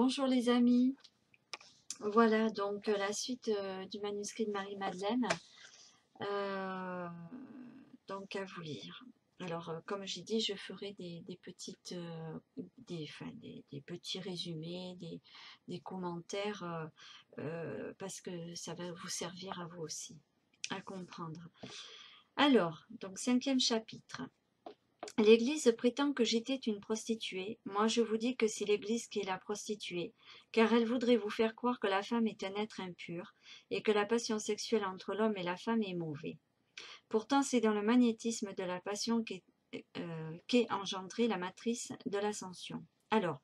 Bonjour les amis, voilà donc la suite du manuscrit de Marie-Madeleine, euh, donc à vous lire. Alors comme j'ai dit, je ferai des petites, des petits résumés, des commentaires, parce que ça va vous servir à vous aussi, à comprendre. Alors, donc 5e chapitre. L'Église prétend que j'étais une prostituée. Moi, je vous dis que c'est l'Église qui est la prostituée, car elle voudrait vous faire croire que la femme est un être impur et que la passion sexuelle entre l'homme et la femme est mauvais. Pourtant, c'est dans le magnétisme de la passion qu'est engendrée la matrice de l'ascension. Alors,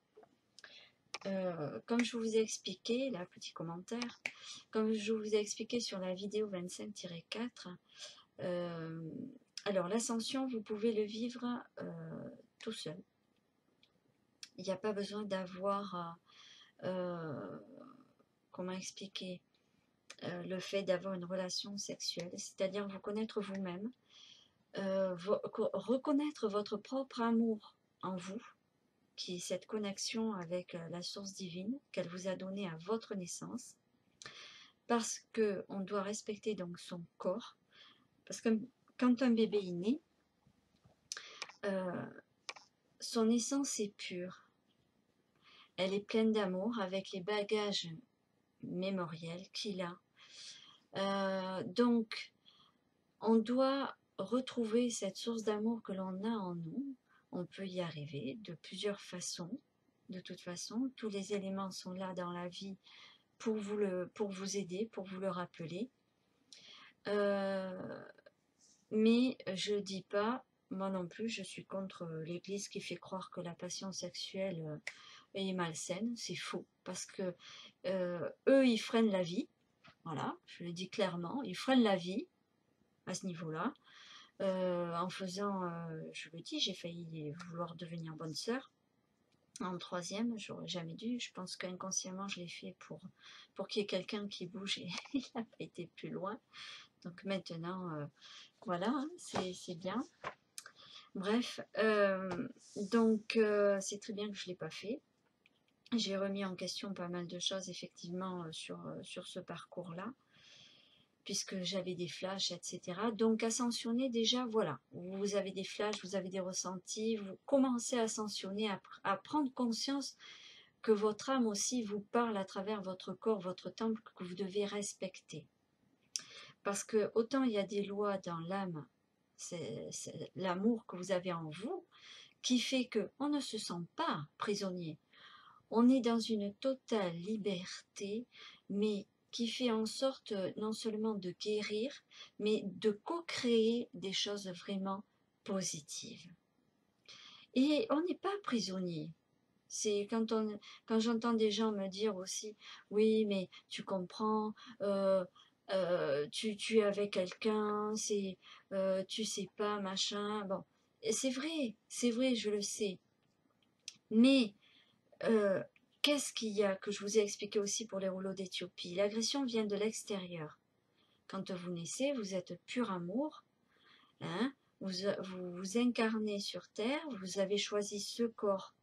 comme je vous ai expliqué, là, petit commentaire, comme je vous ai expliqué sur la vidéo 25-4, alors l'ascension, vous pouvez le vivre tout seul. Il n'y a pas besoin d'avoir, comment expliquer, le fait d'avoir une relation sexuelle, c'est-à-dire vous connaître vous-même, reconnaître votre propre amour en vous, qui est cette connexion avec la source divine qu'elle vous a donnée à votre naissance, parce qu'on doit respecter donc son corps, parce que quand un bébé est né, son essence est pure, elle est pleine d'amour avec les bagages mémoriels qu'il a. Donc, on doit retrouver cette source d'amour que l'on a en nous. On peut y arriver de plusieurs façons. De toute façon, tous les éléments sont là dans la vie pour vous aider, pour vous le rappeler. Mais je ne dis pas, moi non plus, je suis contre l'Église qui fait croire que la passion sexuelle est malsaine. C'est faux, parce que eux, ils freinent la vie. Voilà, je le dis clairement, ils freinent la vie à ce niveau-là. En faisant, je le dis, j'ai failli vouloir devenir bonne sœur. En 3e, j'aurais jamais dû. Je pense qu'inconsciemment, je l'ai fait pour qu'il y ait quelqu'un qui bouge et il n'a pas été plus loin. Donc maintenant, voilà, hein, c'est bien. Bref, donc c'est très bien que je ne l'ai pas fait. J'ai remis en question pas mal de choses, effectivement, sur ce parcours-là, puisque j'avais des flashs, etc. Donc, ascensionner, déjà, voilà, vous avez des flashs, vous avez des ressentis, vous commencez à ascensionner, à prendre conscience que votre âme aussi vous parle à travers votre corps, votre temple, que vous devez respecter. Parce que autant il y a des lois dans l'âme, c'est l'amour que vous avez en vous, qui fait qu'on ne se sent pas prisonnier. On est dans une totale liberté, mais qui fait en sorte non seulement de guérir, mais de co-créer des choses vraiment positives. Et on n'est pas prisonnier. C'est quand j'entends des gens me dire aussi, oui, mais tu comprends, tu es avec quelqu'un, tu sais pas, machin. Bon, c'est vrai, je le sais. Mais qu'est-ce qu'il y a que je vous ai expliqué aussi pour les rouleaux d'Éthiopie? L'agression vient de l'extérieur. Quand vous naissez, vous êtes pur amour, hein, vous incarnez sur terre, vous avez choisi ce corps,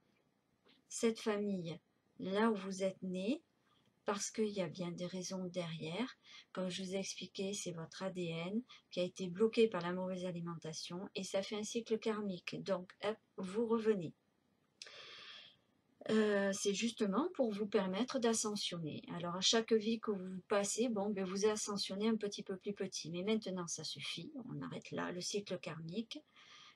cette famille, là où vous êtes né, parce qu'il y a bien des raisons derrière. Comme je vous ai expliqué, c'est votre ADN qui a été bloqué par la mauvaise alimentation et ça fait un cycle karmique. Donc, hop, vous revenez. C'est justement pour vous permettre d'ascensionner. Alors à chaque vie que vous passez, bon, ben vous ascensionnez un petit peu plus petit. Mais maintenant, ça suffit. On arrête là le cycle karmique.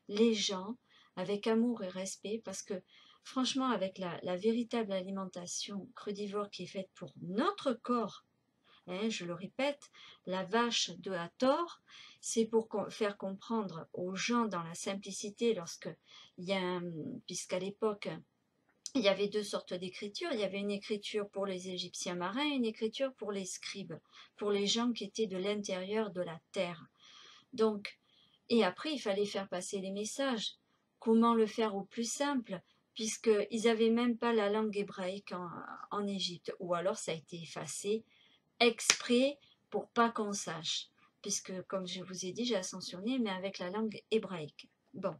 Les gens, avec amour et respect, parce que franchement, avec la véritable alimentation crudivore qui est faite pour notre corps, hein, je le répète, la vache de Hathor, c'est pour faire comprendre aux gens dans la simplicité, puisqu'à l'époque, il y avait deux sortes d'écriture. Il y avait une écriture pour les Égyptiens marins et une écriture pour les scribes, pour les gens qui étaient de l'intérieur de la terre. Donc, et après, il fallait faire passer les messages. Comment le faire au plus simple, puisqu'ils n'avaient même pas la langue hébraïque en Égypte, ou alors ça a été effacé exprès pour pas qu'on sache, puisque, comme je vous ai dit, j'ai ascensionné, mais avec la langue hébraïque. Bon.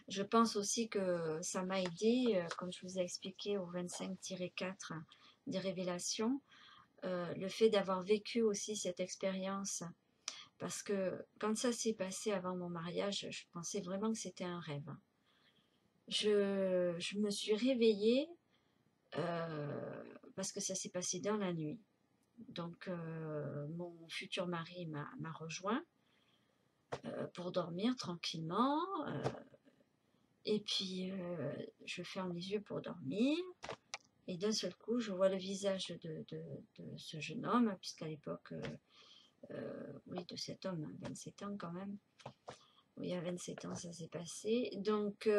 Je pense aussi que ça m'a aidé, comme je vous ai expliqué au 25-4 des révélations, le fait d'avoir vécu aussi cette expérience. Parce que quand ça s'est passé avant mon mariage, je pensais vraiment que c'était un rêve. Je me suis réveillée parce que ça s'est passé dans la nuit. Donc mon futur mari m'a rejoint pour dormir tranquillement. Et puis je ferme les yeux pour dormir. Et d'un seul coup, je vois le visage de ce jeune homme, puisqu'à l'époque, oui, de cet homme, 27 ans quand même. Oui, à 27 ans, ça s'est passé. Donc,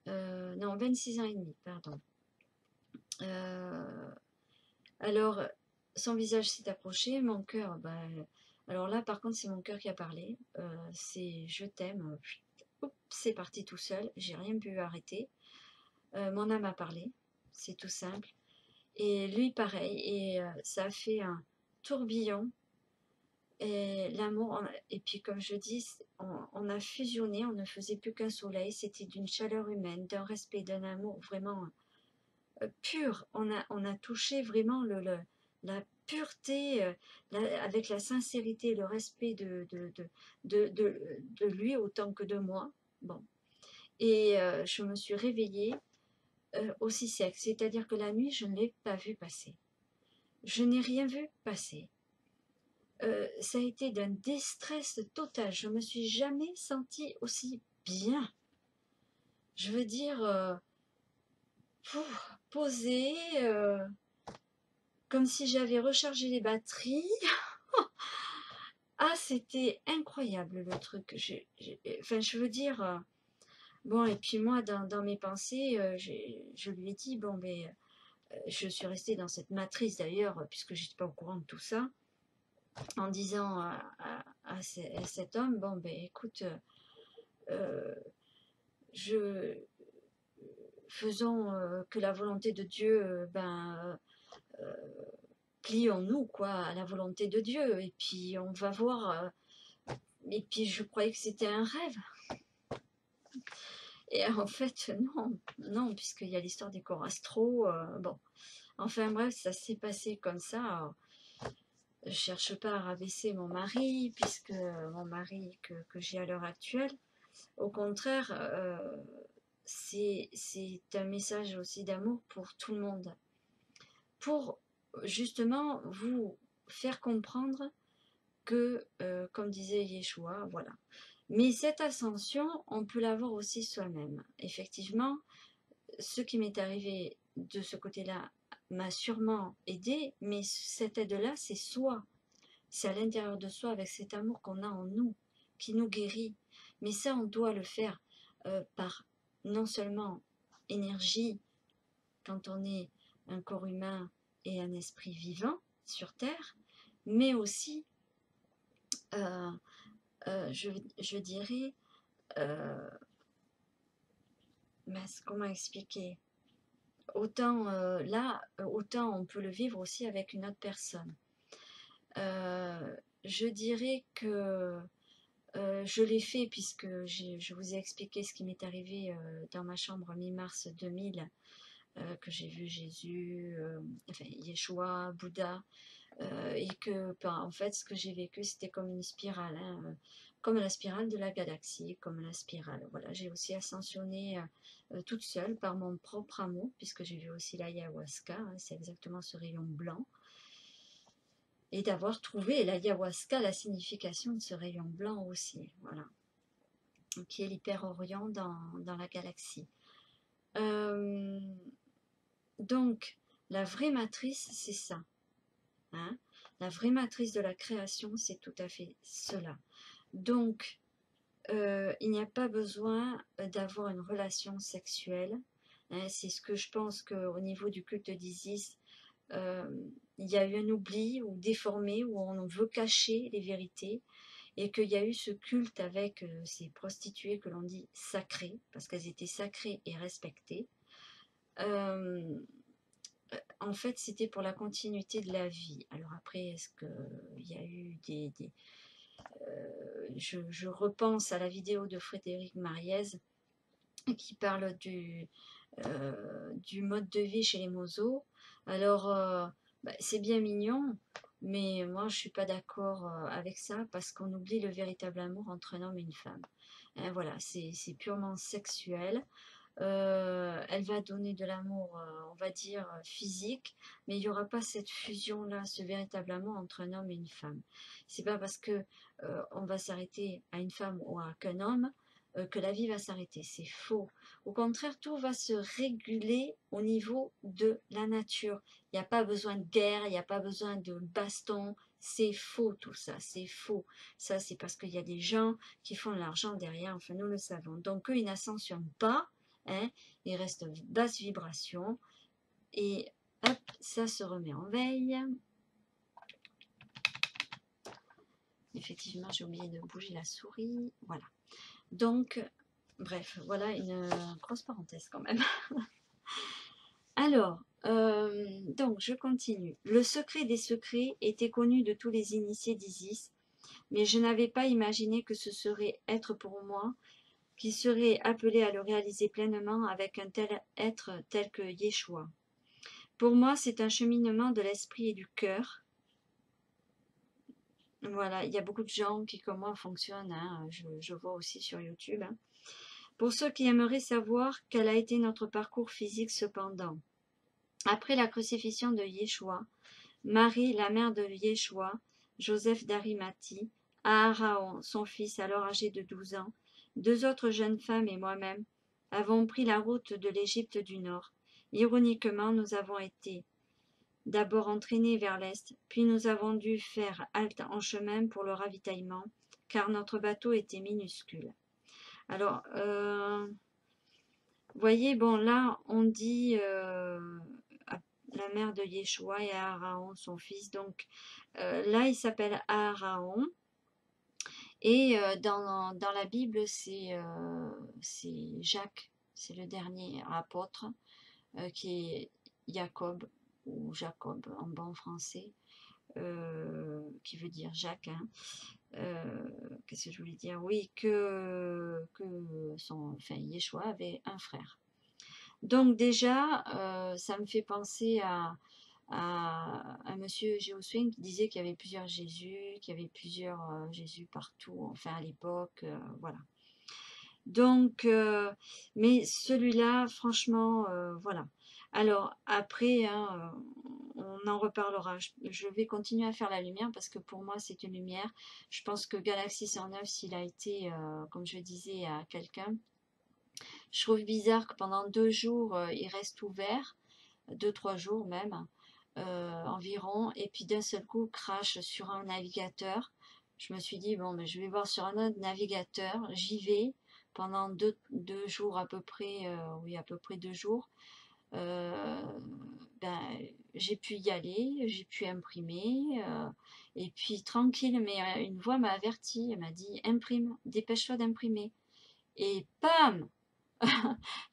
non, 26 ans et demi, pardon. Alors, son visage s'est approché, mon cœur, ben, alors là, par contre, c'est mon cœur qui a parlé. C'est je t'aime. C'est parti tout seul, j'ai rien pu arrêter. Mon âme a parlé, c'est tout simple. Et lui, pareil. Et ça a fait un tourbillon. Et l'amour, et puis comme je dis, on a fusionné, on ne faisait plus qu'un soleil. C'était d'une chaleur humaine, d'un respect, d'un amour vraiment pur. On a touché vraiment la pureté, avec la sincérité, le respect de lui autant que de moi. Bon. Et je me suis réveillée aussi sec, c'est-à-dire que la nuit, je ne l'ai pas vu passer. Je n'ai rien vu passer. Ça a été d'un déstress total. Je me suis jamais sentie aussi bien. Je veux dire, posée, comme si j'avais rechargé les batteries. Ah, c'était incroyable le truc. Enfin, je veux dire, bon, et puis moi, dans mes pensées, je lui ai dit, bon, mais je suis restée dans cette matrice d'ailleurs, puisque je n'étais pas au courant de tout ça, en disant à cet homme, bon, ben écoute, je, faisons que la volonté de Dieu, plions-nous quoi, à la volonté de Dieu, et puis on va voir. Et puis je croyais que c'était un rêve. Et en fait, non, non, puisqu'il y a l'histoire des corps astro. Bon, enfin bref, ça s'est passé comme ça. Je ne cherche pas à rabaisser mon mari, puisque mon mari que j'ai à l'heure actuelle, au contraire, c'est un message aussi d'amour pour tout le monde. Pour justement vous faire comprendre que, comme disait Yeshua, voilà. Mais cette ascension, on peut l'avoir aussi soi-même. Effectivement, ce qui m'est arrivé de ce côté-là m'a sûrement aidé, mais cette aide-là, c'est soi. C'est à l'intérieur de soi, avec cet amour qu'on a en nous, qui nous guérit. Mais ça, on doit le faire par non seulement énergie, quand on est un corps humain et un esprit vivant sur Terre, mais aussi, euh, je dirais, euh, comment expliquer, autant là, autant on peut le vivre aussi avec une autre personne. Je dirais que je l'ai fait puisque je vous ai expliqué ce qui m'est arrivé dans ma chambre mi-mars 2000, que j'ai vu Jésus, enfin Yeshua, Bouddha, et que en fait ce que j'ai vécu c'était comme une spirale, hein, comme la spirale de la galaxie, comme la spirale. Voilà, j'ai aussi ascensionné toute seule par mon propre amour, puisque j'ai vu aussi l'ayahuasca, hein, c'est exactement ce rayon blanc, et d'avoir trouvé l'ayahuasca, la signification de ce rayon blanc aussi, voilà, qui est l'hyper-orient dans la galaxie. Donc, la vraie matrice, c'est ça. Hein. La vraie matrice de la création, c'est tout à fait cela. Donc, il n'y a pas besoin d'avoir une relation sexuelle. Hein. C'est ce que je pense qu'au niveau du culte d'Isis, il y a eu un oubli ou déformé, où on veut cacher les vérités, et qu'il y a eu ce culte avec ces prostituées que l'on dit sacrées, parce qu'elles étaient sacrées et respectées. En fait, c'était pour la continuité de la vie. Alors après, est-ce qu'il y a eu je repense à la vidéo de Frédéric Mariez qui parle du mode de vie chez les mozos. Alors, c'est bien mignon, mais moi, je ne suis pas d'accord avec ça parce qu'on oublie le véritable amour entre un homme et une femme. Hein, voilà, c'est purement sexuel. Elle va donner de l'amour, on va dire, physique, mais il n'y aura pas cette fusion-là, ce véritable amour entre un homme et une femme. C'est pas parce que on va s'arrêter à une femme ou à qu'un homme que la vie va s'arrêter. C'est faux. Au contraire, tout va se réguler au niveau de la nature. Il n'y a pas besoin de guerre, il n'y a pas besoin de baston. C'est faux tout ça, c'est faux. Ça, c'est parce qu'il y a des gens qui font de l'argent derrière, enfin nous le savons. Donc eux, ils n'ascensionnent pas. Hein, il reste basse vibration et hop, ça se remet en veille. Effectivement, j'ai oublié de bouger la souris. Voilà. Donc, bref, voilà une grosse parenthèse quand même. Alors, donc je continue. Le secret des secrets était connu de tous les initiés d'Isis, mais je n'avais pas imaginé que ce serait être pour moi qui serait appelé à le réaliser pleinement avec un tel être tel que Yeshua. Pour moi, c'est un cheminement de l'esprit et du cœur. Voilà, il y a beaucoup de gens qui, comme moi, fonctionnent. Hein, je vois aussi sur YouTube. Hein. Pour ceux qui aimeraient savoir quel a été notre parcours physique cependant. Après la crucifixion de Yeshua, Marie, la mère de Yeshua, Joseph d'Arimathie, Aharon, son fils alors âgé de 12 ans, 2 autres jeunes femmes et moi-même avons pris la route de l'Égypte du Nord. Ironiquement, nous avons été d'abord entraînés vers l'est, puis nous avons dû faire halte en chemin pour le ravitaillement, car notre bateau était minuscule. Alors, vous voyez, bon là, on dit à la mère de Yeshua et à Aaron, son fils, donc là, il s'appelle Aaron, et dans la Bible, c'est Jacques, c'est le dernier apôtre, qui est Jacob, ou Jacob en bon français, qui veut dire Jacques. Hein. Qu'est-ce que je voulais dire? Oui, que Yeshua avait un frère. Donc déjà, ça me fait penser à un monsieur Géoswing qui disait qu'il y avait plusieurs Jésus, qu'il y avait plusieurs Jésus partout, enfin à l'époque, voilà. Donc, mais celui-là, franchement, voilà. Alors, après, hein, on en reparlera. Je vais continuer à faire la lumière parce que pour moi, c'est une lumière. Je pense que Galaxy 109, s'il a été, comme je disais à quelqu'un, je trouve bizarre que pendant 2 jours, il reste ouvert, 2-3 jours même, environ, et puis d'un seul coup, crache sur un navigateur. Je me suis dit, bon, ben, je vais voir sur un autre navigateur, j'y vais pendant 2 jours à peu près, oui, à peu près 2 jours. Ben, j'ai pu y aller, j'ai pu imprimer, et puis tranquille, mais une voix m'a averti, elle m'a dit, imprime, dépêche-toi d'imprimer. Et pam!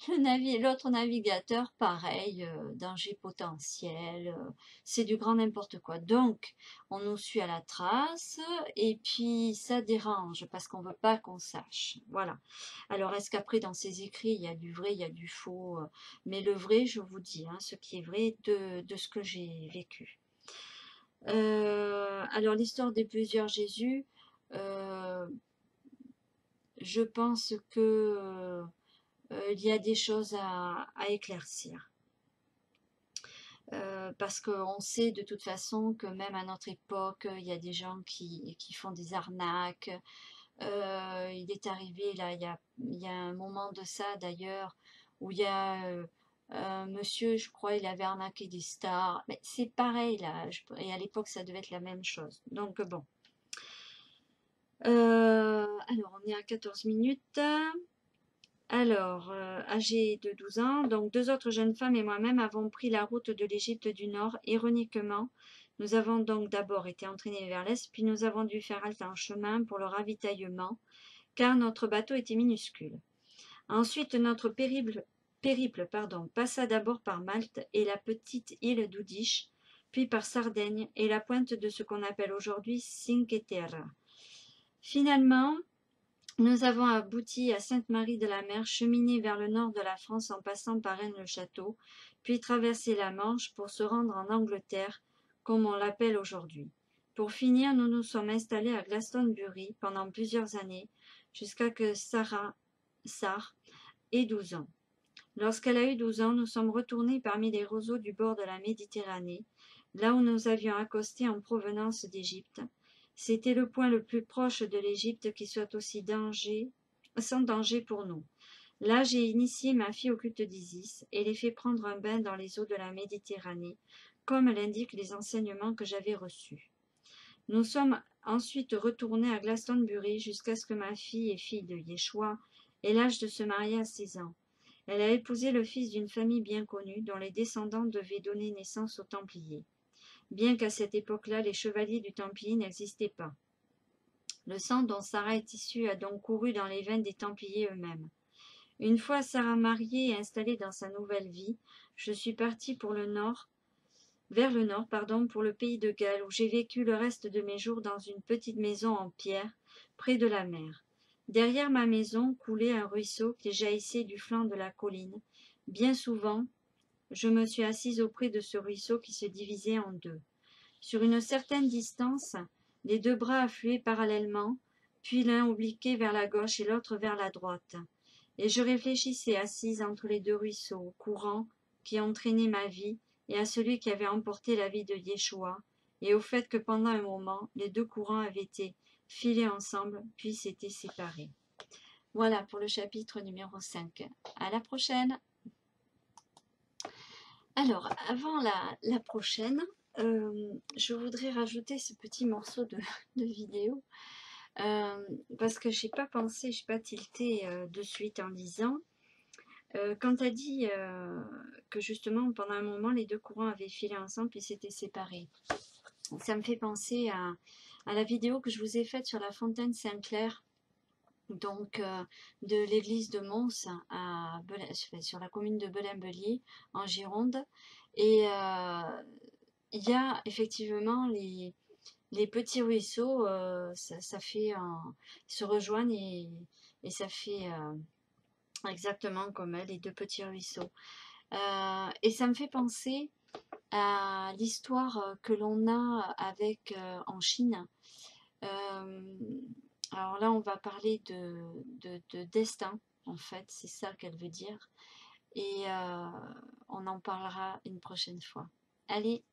L'autre navigateur, pareil, danger potentiel, c'est du grand n'importe quoi. Donc, on nous suit à la trace et puis ça dérange parce qu'on ne veut pas qu'on sache. Voilà. Alors, est-ce qu'après, dans ces écrits, il y a du vrai, il y a du faux, mais le vrai, je vous dis, hein, ce qui est vrai de ce que j'ai vécu. Alors, l'histoire des plusieurs Jésus, je pense que il y a des choses à éclaircir. Parce qu'on sait de toute façon que même à notre époque, il y a des gens qui font des arnaques. Il est arrivé, là, il y a un moment de ça d'ailleurs, où il y a un monsieur, je crois, il avait arnaqué des stars. Mais c'est pareil, là, et à l'époque, ça devait être la même chose. Donc bon. Alors, on est à 14 minutes. Alors, âgée de 12 ans, donc 2 autres jeunes femmes et moi-même avons pris la route de l'Égypte du Nord. Ironiquement, nous avons donc d'abord été entraînés vers l'Est, puis nous avons dû faire halte en chemin pour le ravitaillement, car notre bateau était minuscule. Ensuite, notre périple passa d'abord par Malte et la petite île d'Oudiche, puis par Sardaigne et la pointe de ce qu'on appelle aujourd'hui Cinque Terre. Finalement, nous avons abouti à Sainte-Marie-de-la-Mer, cheminé vers le nord de la France en passant par Rennes-le-Château, puis traversé la Manche pour se rendre en Angleterre, comme on l'appelle aujourd'hui. Pour finir, nous nous sommes installés à Glastonbury pendant plusieurs années, jusqu'à que Sarah ait 12 ans. Lorsqu'elle a eu 12 ans, nous sommes retournés parmi les roseaux du bord de la Méditerranée, là où nous avions accosté en provenance d'Égypte. C'était le point le plus proche de l'Égypte qui soit aussi sans danger pour nous. Là, j'ai initié ma fille au culte d'Isis et l'ai fait prendre un bain dans les eaux de la Méditerranée, comme l'indiquent les enseignements que j'avais reçus. Nous sommes ensuite retournés à Glastonbury jusqu'à ce que ma fille et fille de Yeshua ait l'âge de se marier à 16 ans. Elle a épousé le fils d'une famille bien connue, dont les descendants devaient donner naissance aux Templiers, bien qu'à cette époque-là, les chevaliers du Templier n'existaient pas. Le sang dont Sarah est issue a donc couru dans les veines des Templiers eux-mêmes. Une fois Sarah mariée et installée dans sa nouvelle vie, je suis partie vers le nord, pour le pays de Galles, où j'ai vécu le reste de mes jours dans une petite maison en pierre, près de la mer. Derrière ma maison coulait un ruisseau qui jaillissait du flanc de la colline. Bien souvent, je me suis assise auprès de ce ruisseau qui se divisait en deux. Sur une certaine distance, les deux bras affluaient parallèlement, puis l'un obliquait vers la gauche et l'autre vers la droite. Et je réfléchissais assise entre les deux ruisseaux, au courant qui entraînait ma vie et à celui qui avait emporté la vie de Yeshua, et au fait que pendant un moment, les deux courants avaient été filés ensemble, puis s'étaient séparés. Voilà pour le chapitre numéro 5. À la prochaine. Alors, avant la prochaine, je voudrais rajouter ce petit morceau de vidéo, parce que je n'ai pas pensé, je n'ai pas tilté de suite en lisant. Quand tu as dit que justement, pendant un moment, les deux courants avaient filé ensemble et s'étaient séparés, ça me fait penser à la vidéo que je vous ai faite sur la fontaine Saint-Clair, donc de l'église de Mons, sur la commune de Belin-Bellier, en Gironde. Et il y a effectivement les petits ruisseaux, ça fait se rejoignent et ça fait exactement comme les deux petits ruisseaux. Et ça me fait penser à l'histoire que l'on a avec en Chine. Alors là, on va parler de destin, en fait, c'est ça qu'elle veut dire. Et on en parlera une prochaine fois. Allez,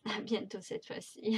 à bientôt cette fois-ci.